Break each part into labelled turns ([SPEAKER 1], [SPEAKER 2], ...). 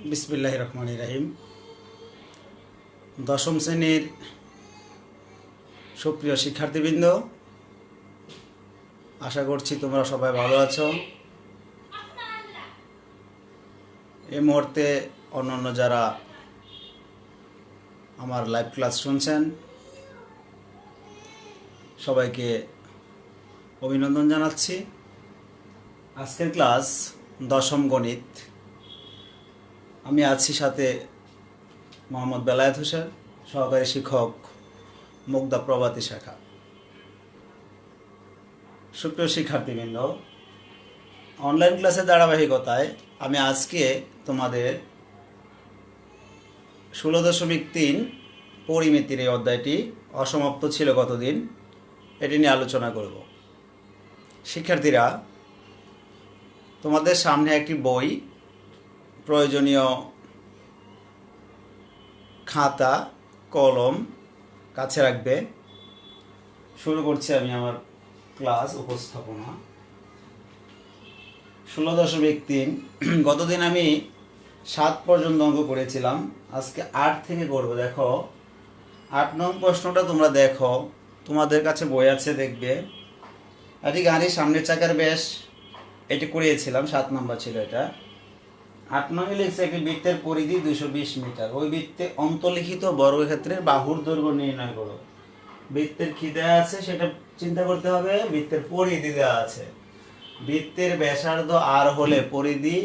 [SPEAKER 1] বিসমিল্লাহির রহমানির রহিম। দশম শ্রেণীর সুপ্রিয় শিক্ষার্থীবৃন্দ, আশা করছি তোমরা সবাই ভালো আছো। এই মুহূর্তে অন্যান্য যারা আমার লাইভ ক্লাস শুনছেন সবাইকে অভিনন্দন জানাচ্ছি। আজকের ক্লাস দশম গণিত। আমি আছি সাথে মোহাম্মদ বেলায়েত হোসেন, সহকারী শিক্ষক, মুগদা প্রভাতী শাখা। সুপ্রিয় শিক্ষার্থীবৃন্দ, অনলাইন ক্লাসের ধারাবাহিকতায় আমি আজকে তোমাদের 16.3 পরিমিতির এই অধ্যায়টি অসমাপ্ত ছিল গতদিন, এটি নিয়ে আলোচনা করব। শিক্ষার্থীরা, তোমাদের সামনে একটি বই, প্রয়োজনীয় খাতা কলম কাছে রাখবে। শুরু করছি আমি আমার ক্লাস উপস্থাপনা। 16.3 গতদিন আমি 7 পর্যন্ত অঙ্ক করেছিলাম, আজকে 8 থেকে করব। দেখো 8 নং প্রশ্নটা তোমরা দেখো, তোমাদের কাছে বই আছে, দেখবে। এটি গাড়ির সামনের চাকার ব্যাস, এটি করিয়েছিলাম, 7 নম্বর ছিল এটা। 8 নং লিখছে একটি বৃত্তের পরিধি 220 মিটার। ওই বৃত্তে অন্তর্লিখিত বর্গক্ষেত্রের বাহুর দৈর্ঘ্য নির্ণয় করো। বৃত্তের কি দেওয়া আছে সেটা চিন্তা করতে হবে, বৃত্তের পরিধি দেওয়া আছে। বৃত্তের ব্যাসার্ধ আর হলে পরিধি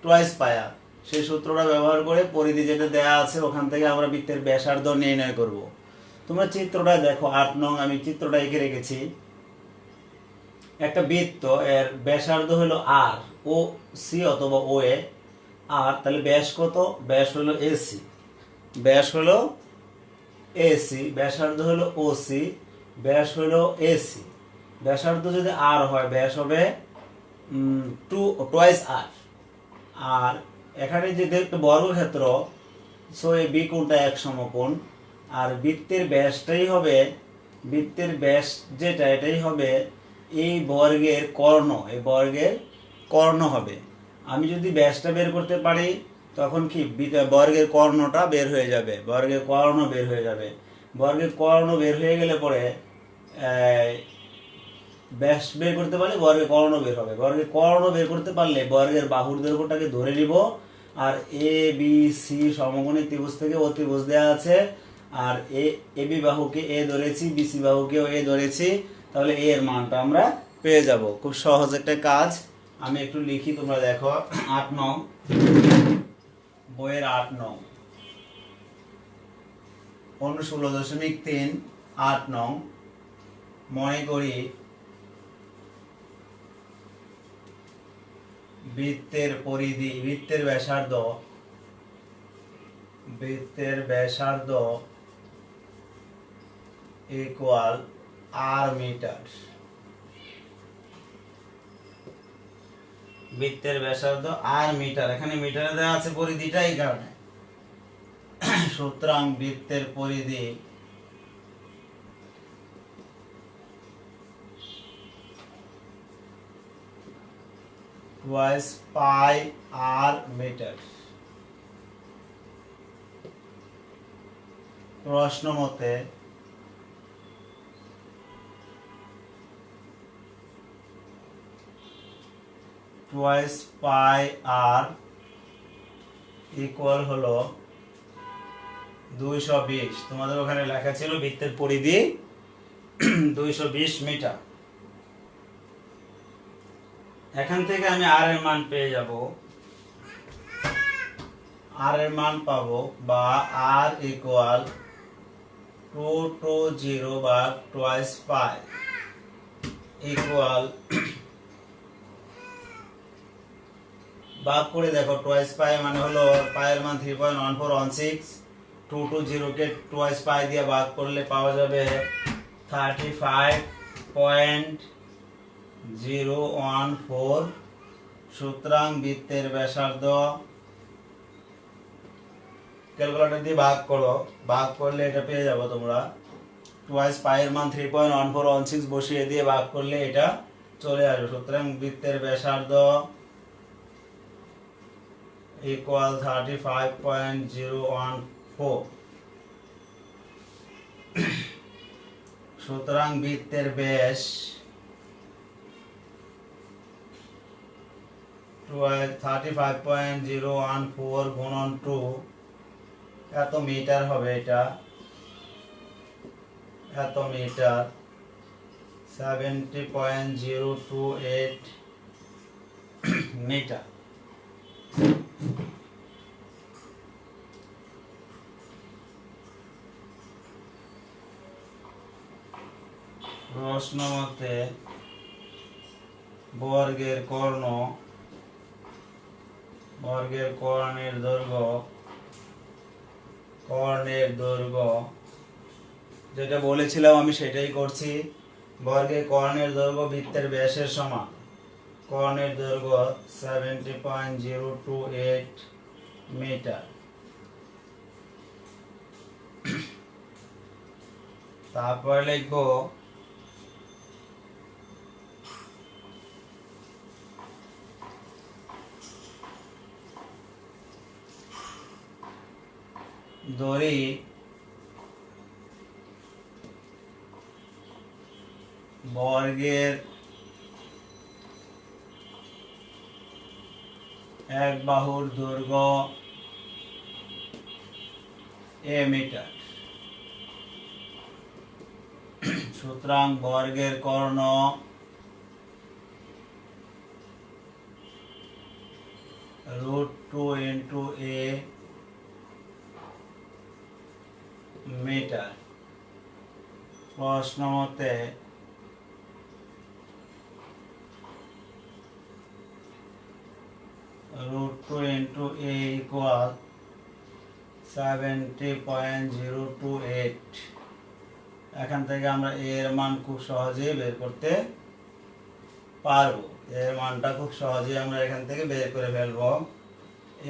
[SPEAKER 1] টুয়াইস পাই আর। সেই সূত্রটা ব্যবহার করে পরিধি যেটা দেওয়া আছে ওখান থেকে আমরা বৃত্তের ব্যাসার্ধ নির্ণয় করব। তোমরা চিত্রটা দেখো, 8 নং আমি চিত্রটা এঁকে রেখেছি। একটা বৃত্ত, এর ব্যাসার্ধ হলো আর, ও সি অথবা ও এ আর, তাহলে ব্যাস কত? ব্যাস হলো এসি, ব্যাস হলো এসি, ব্যাসার্ধ হলো ও সি, ব্যাস হলো এসি। ব্যাসার্ধ যদি আর হয়, ব্যাস হবে টুয়াইস আর। আর এখানে যেহেতু একটা বর্গক্ষেত্র, সো এই বি কোণটা এক সমকোণ, আর বৃত্তের ব্যাসটাই হবে, বৃত্তের ব্যাস যেটা এটাই হবে এই বর্গের কর্ণ, এই বর্গের কর্ণ হবে। আমি যদি ব্যাসটা বের করতে পারি তখন কি বর্গের কর্ণটা বের হয়ে যাবে, বর্গের কর্ণ বের হয়ে যাবে। বর্গের কর্ণ বের হয়ে গেলে পরে ব্যাস বের করতে পারলে বর্গের কর্ণ বের হবে। বর্গের কর্ণ বের করতে পারলে বর্গের বাহুর দৈর্ঘ্যটাকে ধরে নিব। আর এ বি সি সমকোণী ত্রিভুজ থেকে ও ত্রিভুজ দেওয়া আছে, আর এ বি বাহুকে এ ধরেছি, বিসি বাহুকেও এ ধরেছি, তাহলে এ এর মানটা আমরা পেয়ে যাব। খুব সহজ একটা কাজ, আমি একটু লিখি, তোমরা দেখো। 8 নং বইয়ের 8 নং, 16.3 8 নং। মনে করি বৃত্তের পরিধি, বৃত্তের ব্যাসার্ধ ইকুয়াল আর মিটার। বৃত্তের ব্যাসার্ধ আর মিটার, এখানে মিটারে দেওয়া আছে পরিধিটা, এই কারণে। সুতরাং বৃত্তের পরিধি টুয়াইস পাই আর মিটার। প্রশ্ন মতে টুয়াইস পাই আর ইকুয়াল হলো 220। তোমাদের ওখানে লেখা ছিল বৃত্তের পরিধি 220 মিটার। এখান থেকে আমি আর এর মান পেয়ে যাব, আর এর মান পাবো, বা আর ইকুয়াল 220 বা টুয়াইস পাই ইকুয়াল, ভাগ করে দেখো, টুয়াইস পাই মানে হলো পায়ের মান 3.1416, 220 কে টুয়াইস পাই দিয়ে ভাগ করলে পাওয়া যাবে 35.014। সুতরাং বৃত্তের ব্যাসার্ধ, ক্যালকুলেটর দিয়ে ভাগ করো, ভাগ করলে এটা পেয়ে যাবো তোমরা। টুয়াইস পাইয়ের মান 3.1416 বসিয়ে দিয়ে ভাগ করলে এটা চলে আসবে। সুতরাং বৃত্তের ব্যাসার্ধ ইকুয়াল 35.014। সুতরাং বৃত্তের ব্যাস 35.014 গুণন 2 এত মিটার হবে। এটা এত মিটার 70.028 মিটার। প্রশ্ন মতে বর্গের কর্ণের দৈর্ঘ্য যেটা বলেছিলাম আমি সেটাই করছি। বর্গের কর্ণের দৈর্ঘ্য বৃত্তের ব্যাসের সমান। কর্ণের দৈর্ঘ্য 70.028 মিটার। তারপরে লিখব দড়ি বর্গের এক বাহুর দৈর্ঘ্য a মিটার। সুতরাং বর্গের কর্ণ √2 into a মিটার। প্রশ্ন মতে √2 into a equal 70.028। এখান থেকে আমরা a এর মান খুব সহজেই বের করতে পারবো। এর মানটা খুব সহজেই আমরা এখান থেকে বের করে ফেলবো।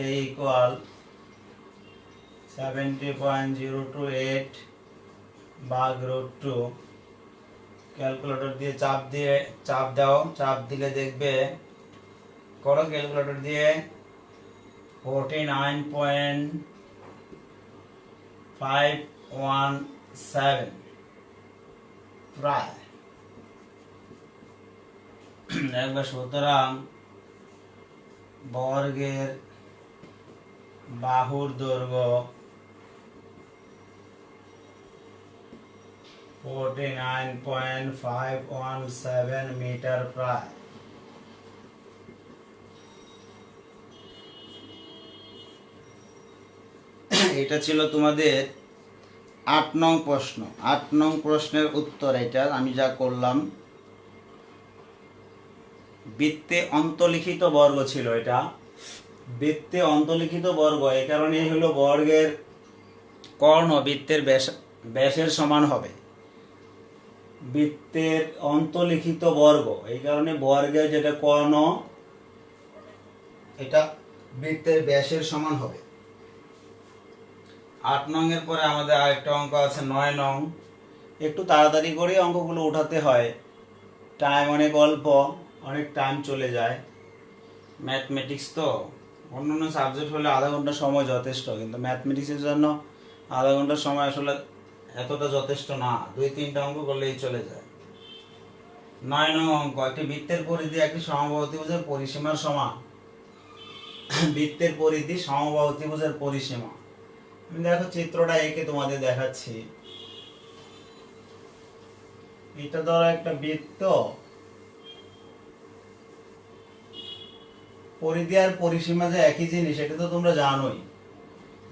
[SPEAKER 1] a equal 70.028 ভাগ √2। ক্যালকুলেটর দিয়ে চাপ দাও। চাপ দিলে দেখবে, করো ক্যালকুলেটর দিয়ে, 49.517 প্রায়। একবার সুতরাং বর্গের বাহুর দৈর্ঘ্য 49.517 মিটার প্রায়। এটা ছিল তোমাদের 8 নং প্রশ্ন। 8 নং প্রশ্নের উত্তর এটা আমি যা করলাম। বৃত্তে অন্তলিখিত বর্গ ছিল এটা। বৃত্তে অন্তলিখিত বর্গ এই কারণে হলো বর্গের কর্ণ বৃত্তের ব্যাসের সমান হবে। বৃত্তের অন্তলিখিত বর্গ এই কারণে বর্গের যেটা কর্ণ এটা বৃত্তের ব্যাসের সমান হবে। 8 নং এর পরে আমাদের আরেকটা অঙ্ক আছে 9 নং। একটু তাড়াতাড়ি করে অঙ্কগুলো উঠাতে হয়, টাইম অনেক অল্প, অনেক টাইম চলে যায়। ম্যাথমেটিক্স তো, অন্যান্য সাবজেক্ট হলে আধা ঘন্টা সময় যথেষ্ট, কিন্তু ম্যাথমেটিক্সের জন্য আধা ঘন্টার সময় আসলে এতটা যথেষ্ট না। 2-3টা অঙ্ক করলেই চলে যায়। 9 নং অঙ্ক, একটি বৃত্তের পরিধি একটি সমবাহু ত্রিভুজের পরিসীমার সমান। বৃত্তের পরিধি সমবাহু ত্রিভুজের পরিসীমা। আমি দেখো চিত্রটা এঁকে তোমাদের দেখাচ্ছি। এটা ধরো একটা বৃত্ত, পরিধি আর পরিসীমা যে একই জিনিস এটা তো তোমরা জানোই।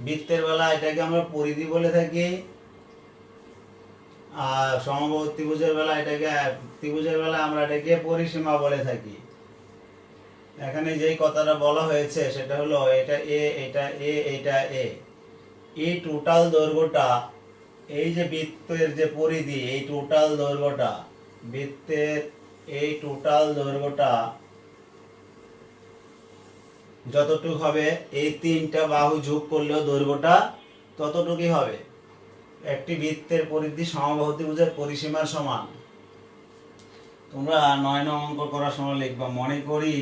[SPEAKER 1] বৃত্তের বেলা এটাকে আমরা পরিধি বলে থাকি, আর সমবাহু ত্রিভুজের বেলা আমরা এটাকে পরিসীমা বলে থাকি। এখানে যেই কথাটা বলা হয়েছে সেটা হলো এটা এ, এটা এ, এটা এ। এই টোটাল দৈর্ঘ্যটা, এই যে বৃত্তের যে পরিধি, এই টোটাল দৈর্ঘ্যটা, বৃত্তের এই টোটাল দৈর্ঘ্যটা যতটুকু হবে, এই 3টা বাহু যোগ করলেও দৈর্ঘ্যটা ততটুকুই হবে। একটি বৃত্তের পরিধি সমবাহু ত্রিভুজের পরিসীমার সমান। তোমরা 9 নং অঙ্ক করার সময় লিখবা, মনে করি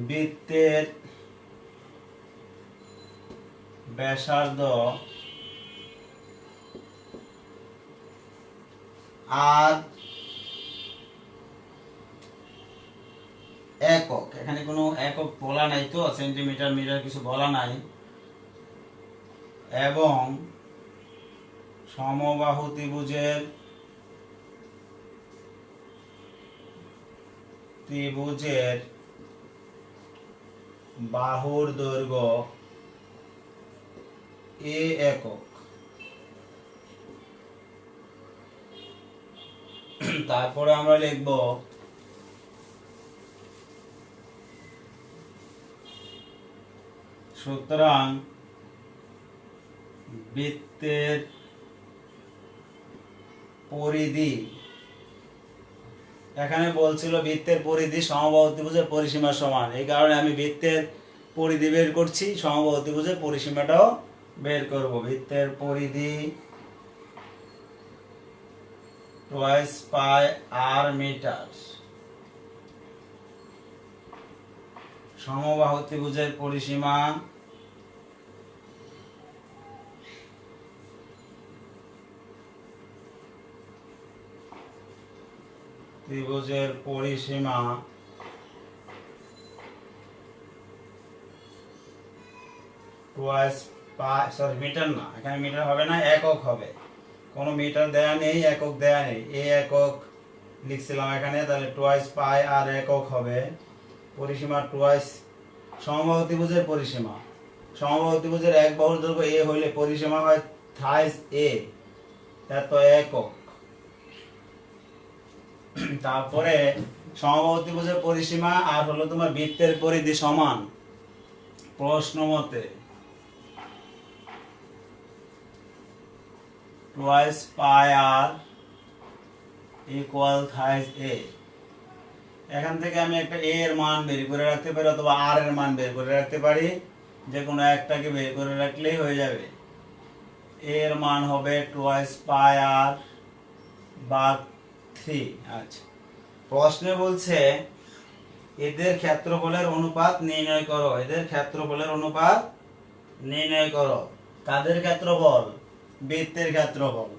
[SPEAKER 1] বৃত্তের ব্যাসার্ধ আর একক, এখানে কোনো একক বলা নাই তো, সেন্টিমিটার মিটার কিছু বলা নাই, এবং সমবাহু ত্রিভুজের বাহুর দৈর্ঘ্য এ একক। তারপরে আমরা লিখব সুতরাং বৃত্তের পরিধি, এখানে বলছিল বৃত্তের পরিধি সমবাহু ত্রিভুজের পরিসীমার সমান, এই কারণে আমি বৃত্তের পরিধি বের করছি, সমবাহু ত্রিভুজের পরিসীমাটাও বের করব। বৃত্তের পরিধি টুয়াইস পাই আর মিটার, সমবাহু ত্রিভুজের পরিসীমা ত্রিভুজের পরিসীমা টুয়াইস পাই, সরি মিটার না, এখানে মিটার হবে না, একক হবে, কোনো মিটার দেয়া নেই, একক দেয়া নেই, এই একক লিখছিলাম এখানে, তাহলে টুয়াইস পাই আর একক হবে। পরিসীমা টুয়াইস সমবাহু ত্রিভুজের পরিসীমা, সমবাহু ত্রিভুজের এক বাহুর দৈর্ঘ্য এ হইলে পরিসীমা হয় থাইস এ, এত একক। তারপরে সমবাহু ত্রিভুজের পরিসীমা আর হলো তোমার বৃত্তের পরিধি সমান, প্রশ্ন মতে টুয়াইস পাই আর ইকুয়াল থাইস এ। এখান থেকে আমি একটা এ এর মান বের করে রাখতে পারি অথবা আর এর মান বের করে রাখতে পারি, যে কোনো একটাকে বের করে রাখলেই হয়ে যাবে। এ এর মান হবে টুয়াইস পাই আর ভাগ 3। আচ্ছা, প্রশ্নে বলছে এদের ক্ষেত্রফলের অনুপাত নির্ণয় করো, এদের ক্ষেত্রফলের অনুপাত নির্ণয় করো। কাদের ক্ষেত্রফল? বৃত্তের ক্ষেত্রফল।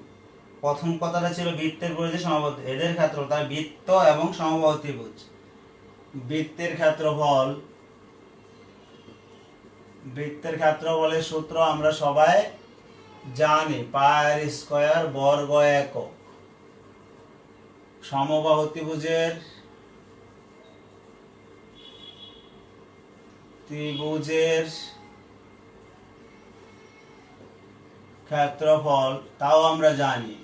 [SPEAKER 1] প্রথম কথাটা ছিল বৃত্তের পরিধি সমবাহু, এদের ক্ষেত্রফল, তার বৃত্ত এবং সমবাহু ত্রিভুজ। বৃত্তের ক্ষেত্রফল, বৃত্তের ক্ষেত্রফলের সূত্র আমরা সবাই জানি, পাই আর স্কয়ার বর্গ একক। সমবাহু ত্রিভুজের ক্ষেত্রফল তাও আমরা জানি,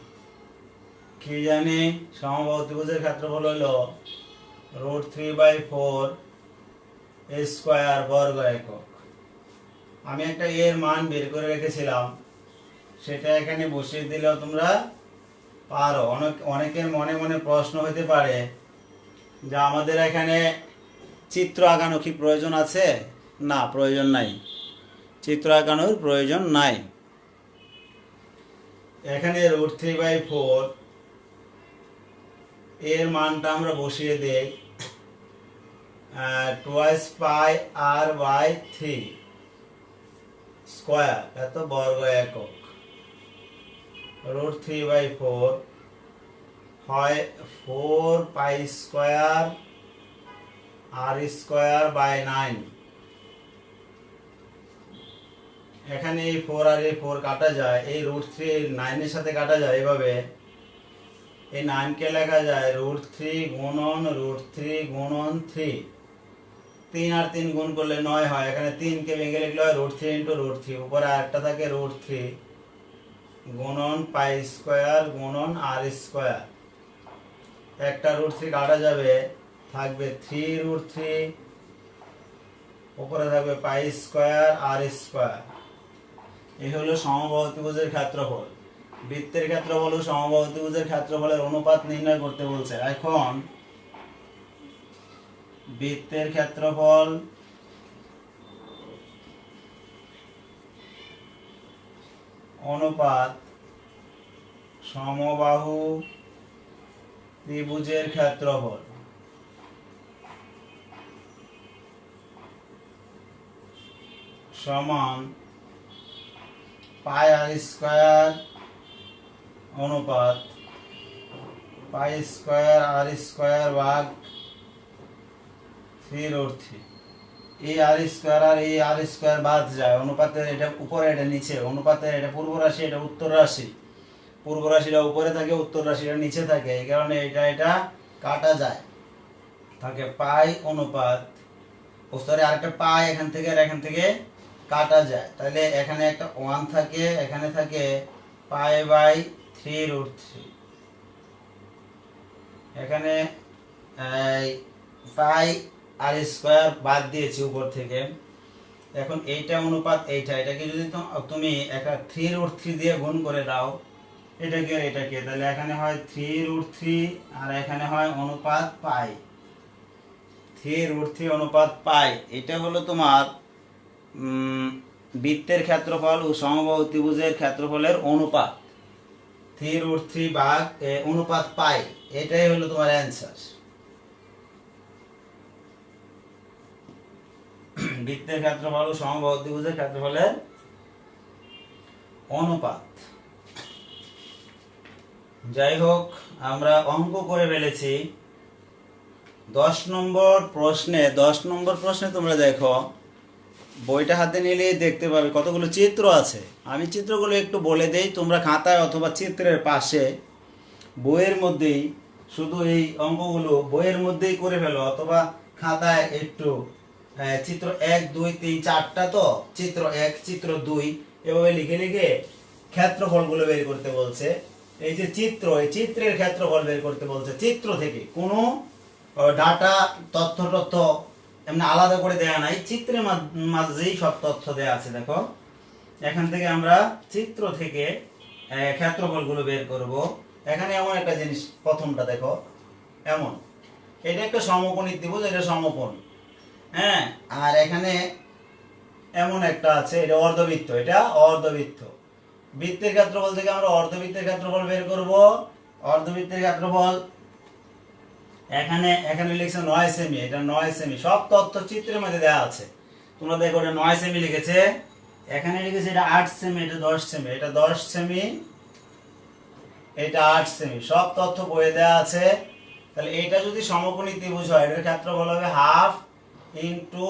[SPEAKER 1] কি জানি? সমবাহু ত্রিভুজের ক্ষেত্রফল হলো √3/4 স্কয়ার বর্গ একক। আমি একটা এর মান বের করে রেখেছিলাম, সেটা এখানে বসিয়ে দিলেও তোমরা পারো। অনেকের মনে মনে প্রশ্ন হতে পারে যে আমাদের এখানে চিত্র আঁকানো কি প্রয়োজন আছে? না, প্রয়োজন নাই, চিত্র আঁকানোর প্রয়োজন নাই। এখানে √3/4 এর মানটা আমরা বসিয়ে দেই twice pi r by 3 square, এত বর্গ একক। √3/4 হয় 4 pi square r square by 9। এখানে এই 4 আর এই 4 কাটা যায়, এই √3 9 এর সাথে কাটা যায়, এভাবে এই 9 কে লেখা যায় √3 গুণন √3 গুণন 3। 3 আর 3 গুণ করলে 9 হয়, এখানে 3 কে ভেঙে লিখলে হয় √3 × √3, উপরে আরেকটা থাকে √3 গুণন পাই স্কয়ার গুণন আর স্কয়ার। একটা √3 কাটা যাবে, থাকবে 3√3, উপরে থাকবে পাই স্কয়ার আর স্কয়ার। এই হলো সমবাহু ত্রিভুজের ক্ষেত্রফল। বৃত্তের ক্ষেত্রফল ও সমবাহু ত্রিভুজের ক্ষেত্রফলের অনুপাত নির্ণয় করতে বলছে। এখন বৃত্তের ক্ষেত্রফল অনুপাত সমবাহু ত্রিভুজের ক্ষেত্রফল। সমান পাই আর স্কয়ার অনুপাত পাই স্কয়ার আর স্কয়ার ভাগ 3√3। এই আর স্কয়ার আর এই আর স্কয়ার বাদ যায়, অনুপাতের এটা উপরে এটা নিচে, অনুপাতের এটা পূর্ব রাশি এটা উত্তর রাশি, পূর্ব রাশিটা উপরে থাকে উত্তর রাশিটা নিচে থাকে, এই কারণে এটা কাটা যায়, থাকে পাই অনুপাত সরি আরেকটা পাই এখান থেকে আর এখান থেকে কাটা যায়, তাহলে এখানে একটা 1 থাকে, এখানে থাকে পাই বাই 3√3। এখানে পাই আর স্কয়ার বাদ দিয়েছি উপর থেকে, এখন এইটা অনুপাত এটাকে যদি তুমি একটা 3√3 দিয়ে গুণ করে দাও এটাকে আর এটাকে, তাহলে এখানে হয় 3√3 আর এখানে হয় অনুপাত পাই, 3√3 অনুপাত পাই। এটা হলো তোমার বৃত্তের ক্ষেত্রফল ও সমবাহু ত্রিভুজের ক্ষেত্রফলের অনুপাত, 3√3 ভাগ অনুপাত পাই, এটাই হলো তোমার অ্যান্সার। বৃত্তের ক্ষেত্রফল ও সমবাহু ত্রিভুজের ক্ষেত্রফলের অনুপাত। যাই হোক, আমরা অঙ্ক করে ফেলেছি। 10 নম্বর প্রশ্নে তোমরা দেখো, বইটা হাতে নিলেই দেখতে পাবে কতগুলো চিত্র আছে। আমি চিত্রগুলো একটু বলে দেই, তোমরা খাতায় অথবা চিত্রের পাশে বইয়ের মধ্যেই শুধু এই অঙ্কগুলো বইয়ের মধ্যেই করে ফেলো, অথবা খাতায় একটু চিত্র 1 2 3 4টা, তো চিত্র 1 চিত্র 2 এভাবে লিখে লিখে ক্ষেত্রফলগুলো বের করতে বলছে। এই যে চিত্র, এই চিত্রের ক্ষেত্রফল বের করতে বলছে, চিত্র থেকে কোনো ডাটা তথ্য এমনি আলাদা করে দেয়া নাই, চিত্রের মাঝেই সব তথ্য দেয়া আছে। দেখো এখান থেকে আমরা চিত্র থেকে ক্ষেত্রফলগুলো বের করব। এখানে এমন একটা জিনিস, প্রথমটা দেখো এমন, এটা একটা সমকোণী ত্রিভুজ, এটা সমকোণ, হ্যাঁ, আর এখানে এমন একটা আছে, এটা অর্ধবৃত্ত, এটা অর্ধবৃত্ত। বৃত্তের ক্ষেত্রফল থেকে আমরা অর্ধবৃত্তের ক্ষেত্রফল বের করব। অর্ধবৃত্তের ক্ষেত্রফল এখানে লিখছে 9 সেমি, এটা 9 সেমি, সব তথ্য চিত্রের মধ্যে দেওয়া আছে। তোমরা দেখো এটা 9 সেমি লিখেছে, এখানে লিখেছে এটা 8 সেমি, এটা 10 সেমি, এটা 10 সেমি, এটা 8 সেমি, সব তথ্য বইয়ে দেওয়া আছে। তাহলে এটা যদি সমকোণী ত্রিভুজ হয়, এটার ক্ষেত্রফল হবে হাফ ইনটু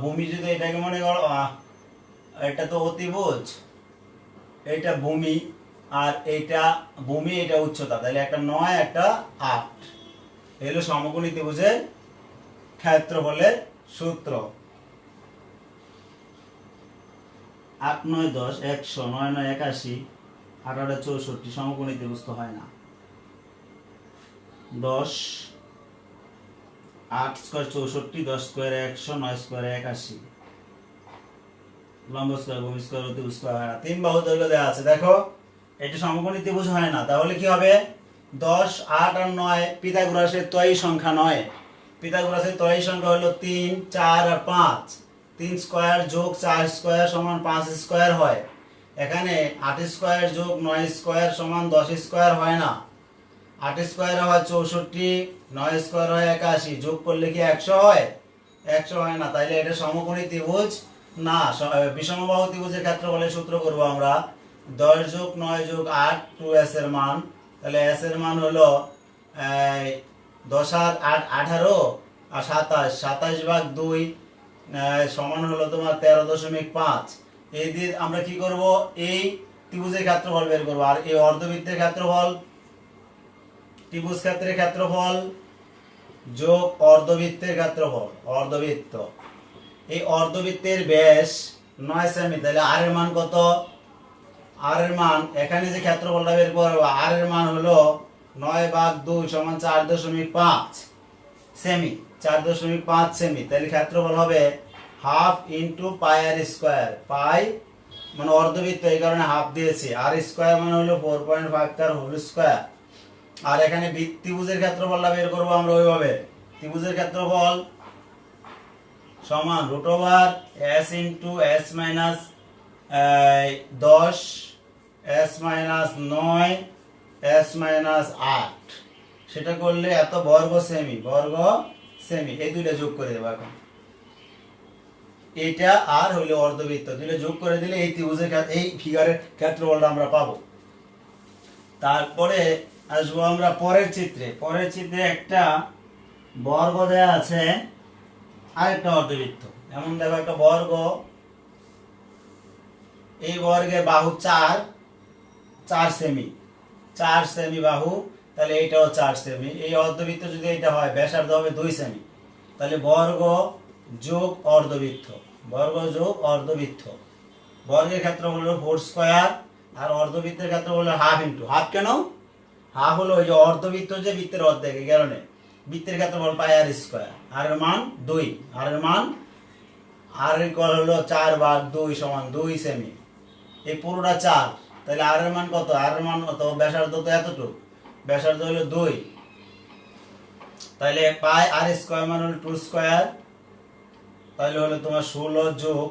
[SPEAKER 1] ভূমি, যদি এটাকে মনে করো এটা তো অতিভুজ, এটা ভূমি, আর এইটা ভূমি, এটা উচ্চতা, তাহলে একটা 9 একটা 8, এলো সমকোণী ত্রিভুজের ক্ষেত্রফলের সূত্র। 8 9 10 100, 9 9 81, 8 8 64, সমকোণী ত্রিভুজ তো হয় না। 10 8 স্কয়ার 64, 10 স্কয়ার 100, 9 স্কয়ার 81, লম্ব স্কয়ার ভূমি স্কয়ার অতিভুজ স্কয়ার হয় না, 3 বাহু দৈর্ঘ্য দেওয়া আছে। দেখো এটা সমকোণী ত্রিভুজ হয় না, তাহলে কি হবে? 10 8 আর 9 পিথাগোরাসের ত্রয়ী সংখ্যা 9, পিথাগোরাসের ত্রয়ী সংখ্যা হলো 3 4 আর 5, 3 স্কয়ার যোগ 4 স্কয়ার সমান 5 স্কয়ার হয়। এখানে 8 স্কয়ার যোগ 9 স্কয়ার সমান 10 স্কয়ার হয় না, 8 স্কয়ার হয় 64, 9 স্কয়ার হয় 81, যোগ করলে কি 100 হয়? 100 হয় না, তাইলে এটা সমকোণী ত্রিভুজ না। বিষমবাহু ত্রিভুজের ক্ষেত্রফলের সূত্র করব আমরা, 10 যোগ 9 যোগ 8, 2s এর মান, তাহলে s এর মান হলো 10 আর 8 18 আর 27, 27 ভাগ 2 সমান হলো তোমার 13.5। এই দিয়ে আমরা কি করব, এই ত্রিভুজের ক্ষেত্রফল বের করব, আর এই অর্ধবৃত্তের ক্ষেত্রফল, ত্রিভুজ ক্ষেত্রের ক্ষেত্রফল যোগ অর্ধবৃত্তের ক্ষেত্রফল, অর্ধবৃত্ত, এই অর্ধবৃত্তের ব্যাস 9 সেমি, তাহলে r এর মান কত? r এর মান, এখানে যে ক্ষেত্রফলটা বের করব, r এর মান হলো 9 ভাগ 2 সমান 4.5 সেমি, 4.5 সেমি, তাহলে ক্ষেত্রফল হবে হাফ ইনটু পাই আর স্কয়ার, পাই মানে অর্ধবৃত্ত এই কারণে হাফ দিয়েছি, আর স্কয়ার মানে হলো 4.5 তার হোল স্কয়ার। আর এখানে ত্রিভুজের ক্ষেত্রফলটা বের করব আমরা ওইভাবে, ত্রিভুজের ক্ষেত্রফল সমান root over s into s minus 10, s minus 9, s minus 8, সেটা করলে এত বর্গ সেমি, বর্গ সেমি, এই দুইটা যোগ করে দেবো এখন। এটা আর হলো অর্ধবৃত্ত, দিলে যোগ করে দিলে এই ত্রিভুজের এই ফিগারের ক্ষেত্রফলটা আমরা পাবো। তারপরে আসবো আমরা পরের চিত্রে। পরের চিত্রে একটা বর্গ দেয়া আছে আর একটা অর্ধবৃত্ত। এমন দেখো একটা বর্গ, এই বর্গের বাহু 4 সেমি, 4 সেমি বাহু, তাহলে এইটাও 4 সেমি। এই অর্ধবৃত্ত যদি এটা হয় ব্যাসার্ধ হবে 2 সেমি, তাহলে বর্গ যোগ অর্ধবৃত্ত, বর্গ যোগ অর্ধবৃত্ত। বর্গের ক্ষেত্রফল হলো 4 স্কয়ার আর অর্ধবৃত্তের ক্ষেত্রফল হলো হাফ ইনটু হাফ। কেন হাফ? হলো ওই যে অর্ধবৃত্ত যে বৃত্তের অর্ধেক, এই কারণে বৃত্তের ক্ষেত্রফল পাই আর স্কয়ার, আর এর মান 2, আর এর মান আর ইকুয়াল হলো 4 ভাগ 2 সমান 2 সেমি। এই পুরোটা 4, তাহলে আর এর মান কত? আর এর মান কত? ব্যাসার্ধ তো এতটুকু, ব্যাসার্ধ হলো 2, তাহলে পাই আর স্কয়ার মান হলো 2 স্কয়ার, তাহলে হলো তোমার 16 যোগ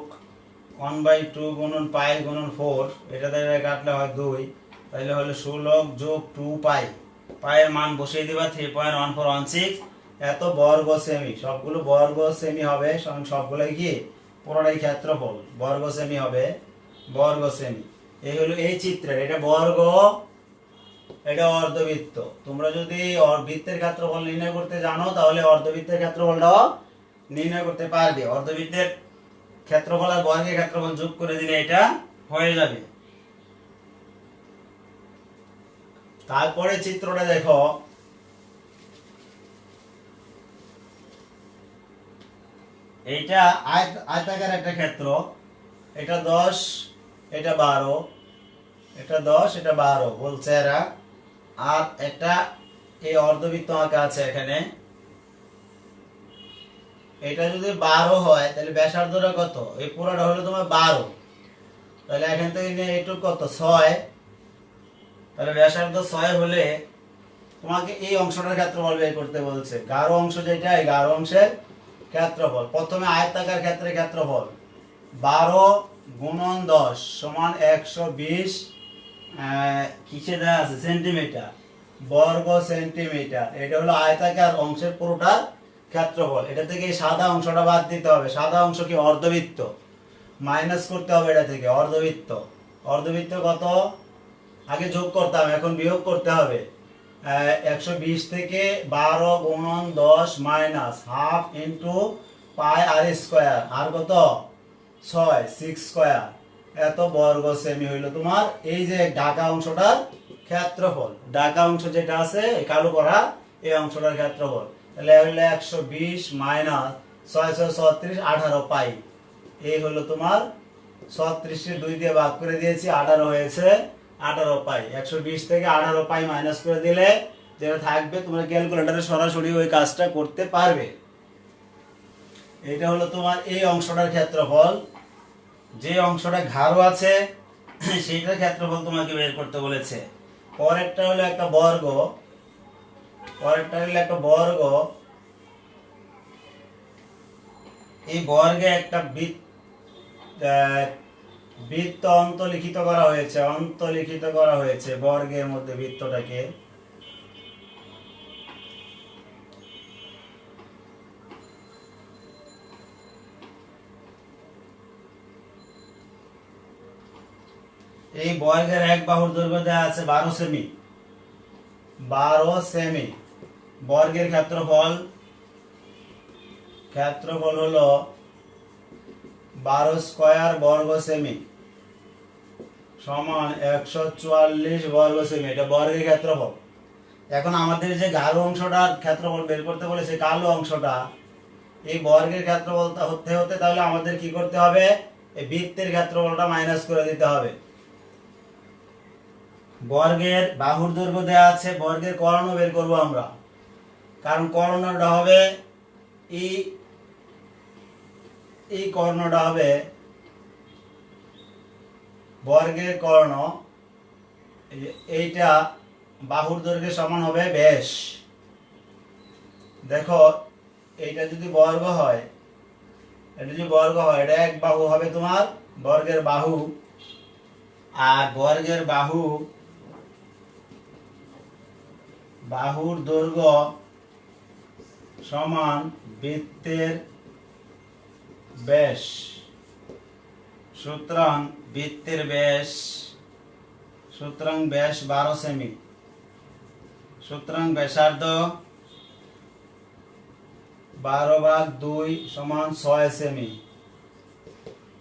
[SPEAKER 1] 1/2 গুণন পাই গুণন 4, এটা দিয়ে কাটলে হয় 2, তাহলে হলো 16 যোগ 2 পাই, পায়ের মান বসিয়ে দিবা 3.1416, এত বর্গ সেমি। সবগুলো বর্গ সেমি হবে, সবগুলোই কি পুরোটাই ক্ষেত্রফল বর্গ সেমি হবে, বর্গ সেমি। এই হলো এই চিত্রের, এটা বর্গ, এটা অর্ধবৃত্ত। তোমরা যদি বৃত্তের ক্ষেত্রফল নির্ণয় করতে জানো তাহলে অর্ধবৃত্তের ক্ষেত্রফলটাও নির্ণয় করতে পারবে। অর্ধবৃত্তের ক্ষেত্রফল আর বর্গের ক্ষেত্রফল যোগ করে দিলে এটা হয়ে যাবে। তারপরে চিত্রটা দেখো, এইটা আয়তাকার একটা ক্ষেত্র, এটা 10, এটা 12, এটা 10, এটা 12 বলছে এরা। আর একটা এই অর্ধবৃত্ত আঁকা আছে এখানে, এটা যদি 12 হয় তাহলে ব্যাসার্ধটা কত? এই পুরোটা হলো তোমার 12, তাহলে এখান থেকে নিয়ে এইটুকু কত? 6, তাহলে ব্যাসার্ধ 6 হলে তোমাকে এই অংশটার ক্ষেত্রফল বের করতে বলছে। গাঢ় অংশ যেটা, এই গাঢ় অংশের ক্ষেত্রফল। প্রথমে আয়তাকার ক্ষেত্রের ক্ষেত্রফল 12 গুণন 10 সমান 120 কিসে দেওয়া আছে? সেন্টিমিটার, বর্গ সেন্টিমিটার। এটা হলো আয়তাকার অংশের পুরোটার ক্ষেত্রফল। এটা থেকে এই সাদা অংশটা বাদ দিতে হবে। সাদা অংশ কি? অর্ধবৃত্ত, মাইনাস করতে হবে এটা থেকে অর্ধবৃত্ত। অর্ধবৃত্ত কত? আগে যোগ করতাম, এখন বিয়োগ করতে হবে। 120 থেকে 12 গুণন 10 মাইনাস হাফ ইন্টু পাই আর স্কোয়ার, আর কত? 6 স্কোয়ার, এত বর্গ সেমি হইল তোমার এই যে ঢাকা অংশটার ক্ষেত্রফল। ঢাকা অংশ যেটা আছে কালো করা, এই অংশটার ক্ষেত্রফল। তাহলে হইলো 120 মাইনাস 6 6 36 18 পাই। এই হলো তোমার 36 কে 2 দিয়ে ভাগ করে দিয়েছি, 18 হয়েছে 18 পাই। 120 থেকে 18 পাই মাইনাস করে দিলে যেটা থাকবে তোমরা ক্যালকুলেটরে সরাসরি ওই কাজটা করতে পারবে। এটা হলো তোমার এই অংশটার ক্ষেত্রফল। যে অংশটা ঘাড়ো আছে সেইটার ক্ষেত্রফল তোমাকে বের করতে বলেছে। পরেরটা হলো একটা বর্গ, পরেরটা হলো একটা বর্গ। এই বর্গে একটা বৃত্ত অন্তলিখিত করা হয়েছে, অন্তলিখিত করা হয়েছে বর্গের মধ্যে বৃত্তটাকে। এই বর্গের এক বাহুর দৈর্ঘ্য দেওয়া আছে 12 সেমি, 12 সেমি। বর্গের ক্ষেত্রফল, ক্ষেত্রফল হলো 12 স্কয়ার বর্গ সেমি সমান 144 বর্গ সেমি। এটা বর্গের ক্ষেত্রফল। এখন আমাদের যে গাঢ় অংশটার ক্ষেত্রফল বের করতে বলেছে, কালো অংশটা, এই বর্গের ক্ষেত্রফল হতে হতে তাহলে আমাদের কি করতে হবে? এই বৃত্তের ক্ষেত্রফলটা মাইনাস করে দিতে হবে। বর্গের বাহুর দৈর্ঘ্য দেওয়া আছে, বর্গের কর্ণ বের করব আমরা, কারণ কর্ণটা হবে এই কর্ণটা হবে বর্গের কর্ণ, এইটা বাহুর দৈর্ঘ্যের সমান হবে ব্যাস। দেখো এইটা যদি বর্গ হয়, এটা যদি বর্গ হয়, এটা এক বাহু হবে তোমার বর্গের বাহু, আর বর্গের বাহুর দৈর্ঘ্য সমান বৃত্তের ব্যাস, সুতরাং বৃত্তের ব্যাস, সুতরাং ব্যাস 12 সেমি, সুতরাং ব্যাসার্ধ 12/2 সমান 6 সেমি,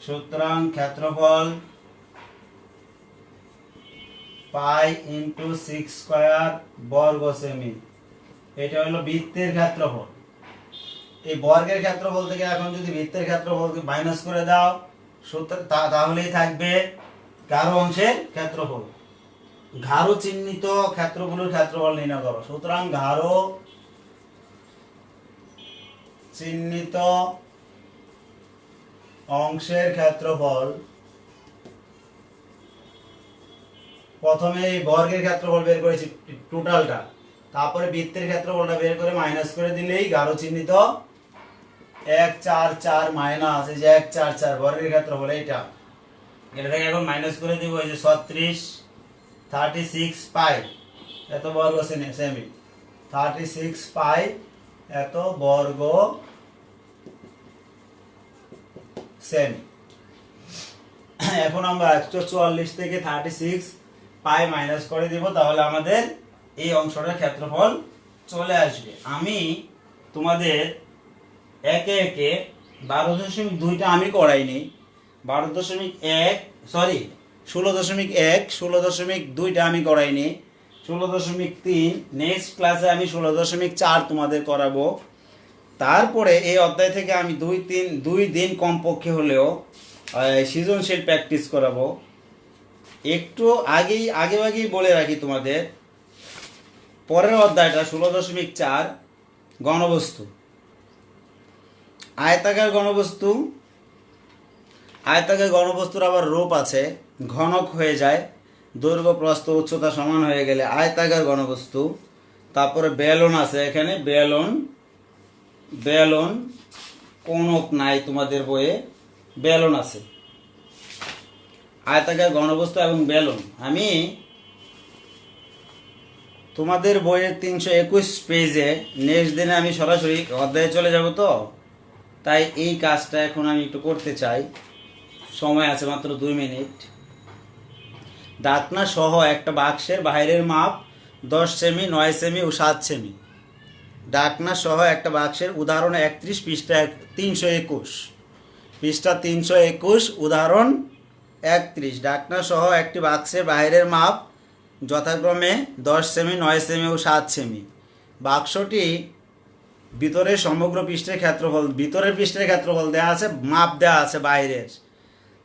[SPEAKER 1] সুতরাং ক্ষেত্রফল পাই ইন্টু 6 স্কয়ার বর্গ সেমি। এটা হলো বৃত্তের ক্ষেত্রফল। এই বর্গের ক্ষেত্রফল থেকে এখন যদি বৃত্তের ক্ষেত্রফলকে মাইনাস করে দাও তাহলেই থাকবে গাঢ় অংশের ক্ষেত্রফল। গাঢ় চিহ্নিত ক্ষেত্রগুলোর ক্ষেত্রফল নির্ণয় করো। সুতরাং গাঢ় চিহ্নিত অংশের ক্ষেত্রফল, প্রথমে এই বর্গের ক্ষেত্রফল বের করেছি টোটালটা, তারপরে বৃত্তের ক্ষেত্রফলটা বের করে মাইনাস করে দিলেই গাঢ় চিহ্নিত 144 মাইনাস এই যে 144 বর্গের ক্ষেত্রফল এইটা, এটাকে এখন মাইনাস করে দিব এই যে 36 পাই এত বর্গ সেমি, 36 পাই এত বর্গ সেমি। এখন আমরা 144 থেকে 36 পাই মাইনাস করে দিব, তাহলে আমাদের এই অংশটার ক্ষেত্রফল চলে আসবে। আমি তোমাদের একে একে 12.2টা আমি করাইনি, 12.1 সরি 16.1 16.2টা আমি করাইনি, 16.3 নেক্সট ক্লাসে আমি 16.4 তোমাদের করাবো। তারপরে এই অধ্যায় থেকে আমি 2 দিন কমপক্ষে হলেও সৃজনশীল প্র্যাকটিস করাবো। একটু আগেই বলে রাখি তোমাদের, পরের অধ্যায়টা 16.4 গণবস্তু, আয়তাকার গণবস্তু। আয়তাকার গণবস্তুর আবার রূপ আছে, ঘনক হয়ে যায়, দৈর্ঘ্য প্রস্থ উচ্চতা সমান হয়ে গেলে আয়তাকার গণবস্তু। তারপরে বেলন আছে, এখানে বেলন কোনক নাই তোমাদের বইয়ে, বেলন আছে। আয়তাকার ঘনবস্তু এবং বেলন আমি তোমাদের বইয়ের 321 পেজে নেক্সট দিনে আমি সরাসরি অধ্যায়ে চলে যাব, তো তাই এই কাজটা এখন আমি একটু করতে চাই। সময় আছে মাত্র 2 মিনিট। ডাকনা সহ একটা বাক্সের বাইরের মাপ 10 সেমি, 9 সেমি ও 7 সেমি। ডাকনা সহ একটা বাক্সের উদাহরণ 31 পৃষ্ঠা 321, পৃষ্ঠা 321 উদাহরণ 31। ডাকনা সহ একটি বাক্সের বাইরের মাপ যথাক্রমে 10 সেমি, 9 সেমি ও 7 সেমি। বাক্সটি ভিতরের সমগ্র পৃষ্ঠের ক্ষেত্রফল, ভিতরের পৃষ্ঠের ক্ষেত্রফল দেওয়া আছে, মাপ দেওয়া আছে বাইরের।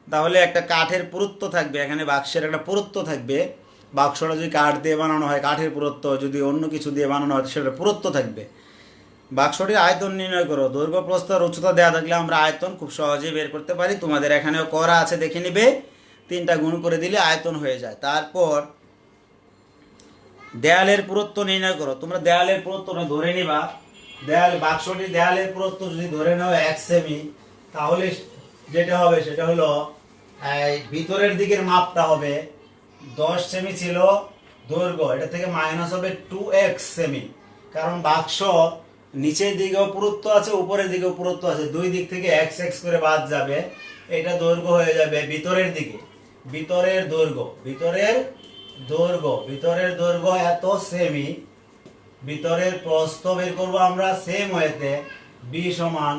[SPEAKER 1] তাহলে একটা কাঠের পুরুত্ব থাকবে, এখানে বাক্সের একটা পুরুত্ব থাকবে। বাক্সটা যদি কাঠ দিয়ে বানানো হয় কাঠের পুরুত্ব, যদি অন্য কিছু দিয়ে বানানো হয় সেটা পুরুত্ব থাকবে। বাক্সটির আয়তন নির্ণয় করো। দৈর্ঘ্য প্রস্থ আর উচ্চতা দেওয়া থাকলে আমরা আয়তন খুব সহজেই বের করতে পারি। তোমাদের এখানেও করা আছে, দেখে নিবে। 3টা গুণ করে দিলে আয়তন হয়ে যায়। তারপর দেয়ালের পুরুত্ব নির্ণয় করো। তোমরা দেয়ালের পুরুত্বটা ধরে নিবা। বাক্সটির দেয়ালের পুরুত্ব যদি ধরে নাও 1 সেমি, তাহলে যেটা হবে সেটা হলো ভিতরের দিকের মাপটা হবে 10 সেমি ছিল দৈর্ঘ্য, এটা থেকে মাইনাস হবে 2x সেমি, কারণ বাক্স নিচের দিকেও পুরুত্ব আছে, উপরের দিকেও পুরুত্ব আছে, দুই দিক থেকে x করে বাদ যাবে। এটা দৈর্ঘ্য হয়ে যাবে ভিতরের দিকে, ভিতরের দৈর্ঘ্য এত সেমি। ভিতরের প্রস্থ বের করব আমরা সেম ওয়েতে, b সমান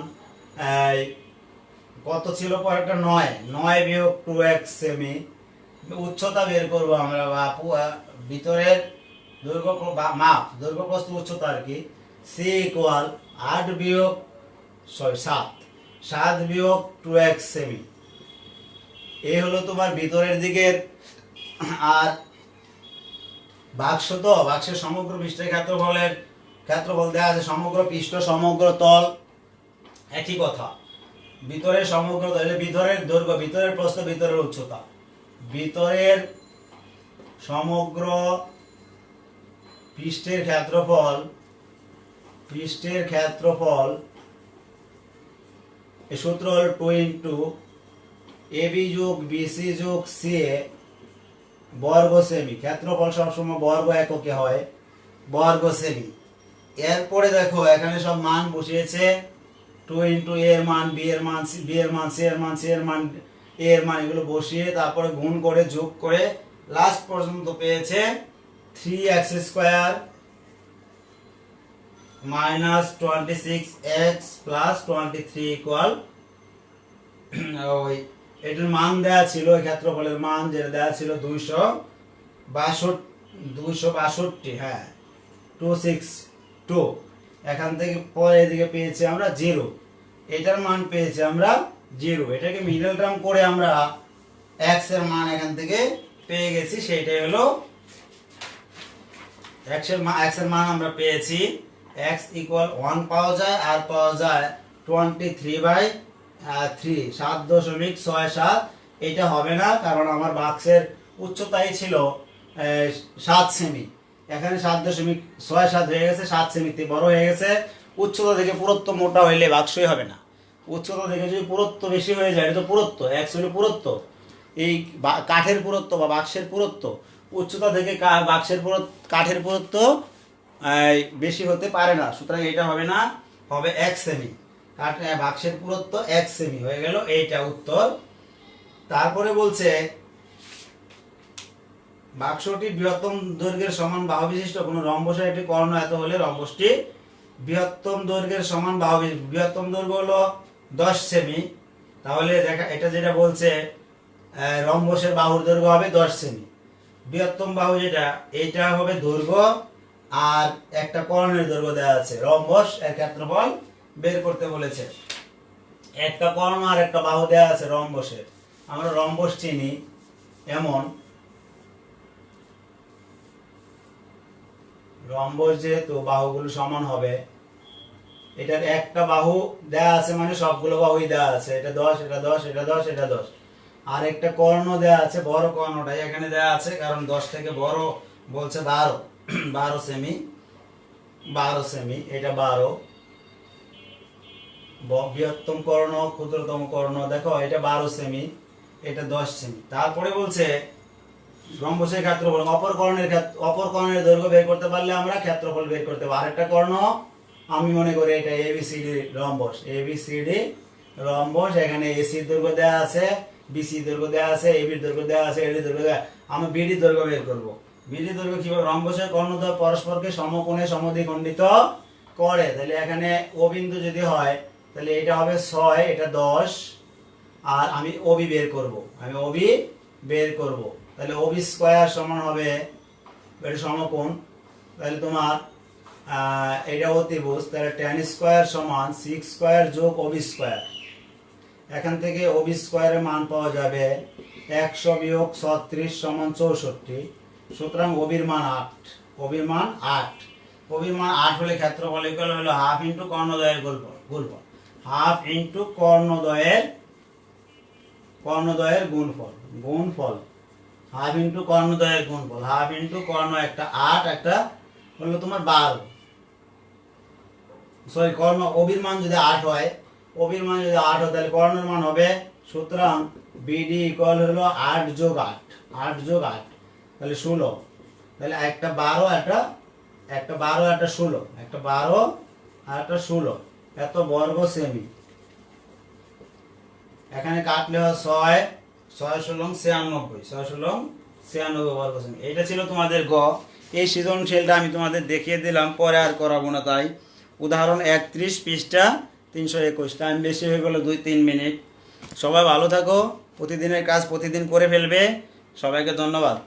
[SPEAKER 1] কত ছিল পরেরটা 9 বিয়োগ 2x সেমি। উচ্চতা বের করব আমরা, ভিতরের দৈর্ঘ্য মাপ, দৈর্ঘ্য প্রস্থ উচ্চতা আর কি। c ইকুয়াল 7 বিয়োগ 2x সেমি। এই হলো তোমার ভিতরের দিকের। আর বাক্স, তো বাক্সের সমগ্র পৃষ্ঠের ক্ষেত্রফল দেওয়া আছে, সমগ্র পৃষ্ঠ সমগ্র তল একই কথা। ভিতরের সমগ্র তল, ভিতরের দৈর্ঘ্য, ভিতরের প্রস্থ, ভিতরের উচ্চতা, ভিতরের সমগ্র পৃষ্ঠের ক্ষেত্রফল এই সূত্র হল 2 ইন্টু AB যোগ BC যোগ CA বর্গ সেমি। ক্ষেত্রফল সবসময় বর্গ এককে হয়, বর্গ সেমি। এরপরে দেখো এখানে সব মান বসিয়েছে, টু ইন্টু এ এর মান, বি এর মান, বি এর মান, সি এর মান, সি এর মান, এ এর মান, এগুলো বসিয়ে তারপরে গুণ করে যোগ করে লাস্ট পর্যন্ত পেয়েছে 3x² minus 26x plus 23 equal ওই এটার মান দেওয়া ছিল, ওই ক্ষেত্রফলের মান যেটা দেওয়া ছিল 262, হ্যাঁ 262। এখান থেকে পরে এদিকে পেয়েছি আমরা 0, এটার মান পেয়েছি আমরা 0। এটাকে মিডল টার্ম করে আমরা x এর মান এখান থেকে পেয়ে গেছি, সেইটাই হলো x এর মান আমরা পেয়েছি। x ইকুয়াল 1 পাওয়া যায়, আর পাওয়া যায় 23/3, 7.67। এটা হবে না, কারণ আমার বাক্সের উচ্চতাই ছিল 7 সেমি, এখানে 7.67 হয়ে গেছে, 7 সেমিতে বড় হয়ে গেছে। উচ্চতা থেকে পুরুত্ব মোটা হইলে বাক্সই হবে না। উচ্চতা থেকে যদি পুরুত্ব বেশি হয়ে যায়, এটা তো পুরুত্ব, x হলো পুরুত্ব, এই কাঠের পুরুত্ব বা বাক্সের পুরুত্ব। উচ্চতা থেকে কাঠের পুরুত্ব বেশি হতে পারে না, সুতরাং এটা হবে না, হবে 1 সেমি। বাক্সের পুরুত্ব 1 সেমি হয়ে গেল, এইটা উত্তর। তারপরে বলছে বাক্সটি বৃহত্তম দৈর্ঘ্যের সমান বাহু বিশিষ্ট কোন রম্বসের একটি কর্ণ এত হলে রম্বসটি বৃহত্তম দৈর্ঘ্যের সমান বাহু বিশিষ্ট। বৃহত্তম দৈর্ঘ্য হলো 10 সেমি, তাহলে দেখা এটা যেটা বলছে রম্বসের বাহুর দৈর্ঘ্য হবে 10 সেমি। বৃহত্তম বাহু যেটা, এটা হবে দৈর্ঘ্য, আর একটা কর্ণের দৈর্ঘ্য দেওয়া আছে। রম্বস এর ক্ষেত্রফল বের করতে বলেছে। একটা কর্ণ আর একটা বাহু দেওয়া আছে রম্বসের। আমরা রম্বস চিনি এমন, রম্বস যেহেতু বাহুগুলো সমান হবে, এটার একটা বাহু দেয়া আছে মানে সবগুলো বাহুই দেয়া আছে। এটা 10, এটা 10, এটা 10, এটা 10। আর একটা কর্ণ দেয়া আছে, বড় কর্ণটাই এখানে দেয়া আছে, কারণ 10 থেকে বড় বলছে 12 সেমি, 12 সেমি, এটা 12। বৃহত্তম কর্ণ, ক্ষুদ্রতম কর্ণ, দেখো এটা 12 সেমি, এটা 10 সেমি। তারপরে বলছে রম্বসের ক্ষেত্রফল, অপর কর্ণের দৈর্ঘ্য বের করতে পারলে আমরা ক্ষেত্রফল বের করতে পারবো। আরেকটা কর্ণ আমি মনে করি এটা এবিসিডি রম্বস, এবিসিডি রম্বস। এখানে এসির দৈর্ঘ্য দেওয়া আছে, বিসি দৈর্ঘ্য দেওয়া আছে, এবির দৈর্ঘ্য দেওয়া আছে, এডি দৈর্ঘ্য দেওয়া। আমরা বিডি দৈর্ঘ্য বের করব। বিডি দৈর্ঘ্য কিভাবে? রম্বসের কর্ণদ্বয় পরস্পরকে সমকোণে সমদ্বিখণ্ডিত করে। তাহলে এখানে ও বিন্দু যদি হয়, তাহলে এটা হবে 6, এটা 10, আর আমি ওবি বের করব, তাহলে ওবি স্কয়ার সমান হবে, এটা সমকোণ, তাহলে তোমার এটা অতিভুজ, তাহলে tan স্কয়ার সমান 6 স্কয়ার যোগ ওবি স্কয়ার। এখান থেকে ওবি স্কয়ারের মান পাওয়া যাবে 100 বিয়োগ 36 সমান 64। সুতরাং ওবির মান 8, ওবির মান 8। ওবির মান 8 হলে ক্ষেত্রফল ইকুয়াল হলো হাফ ইনটু কর্ণদ্বয়ের গুণফল, হাফ ইনটু কর্ণদ্বয়ের গুণফল, হাফ ইনটু কর্ণদ্বয়ের গুণফল, হাফ ইনটু কর্ণ একটা 8, একটা হলো তোমার 12। সরি, কর্ণ ওবির মান যদি 8 হয়, তাহলে কর্ণের মান হবে, সুতরাং বিডি ইকুয়াল হলো 8 যোগ 8, 8 যোগ 8, তাহলে 16। তাহলে একটা 12, একটা 12, একটা 16, একটা 12 আর একটা 16, এত বর্গ সেমি। এখানে কাটলে হয় 6, 6 ষোলং 96, 6 ষোলং 96 বর্গ সেমি। এটা ছিল তোমাদের গ। এই সৃজনশীলটা আমি তোমাদের দেখিয়ে দিলাম, পরে আর করাবো না। তাই উদাহরণ 31 পৃষ্ঠা 321। টাইম বেশি হয়ে গেল 2-3 মিনিট। সবাই ভালো থাকো, প্রতিদিনের কাজ প্রতিদিন করে ফেলবে। সবাইকে ধন্যবাদ।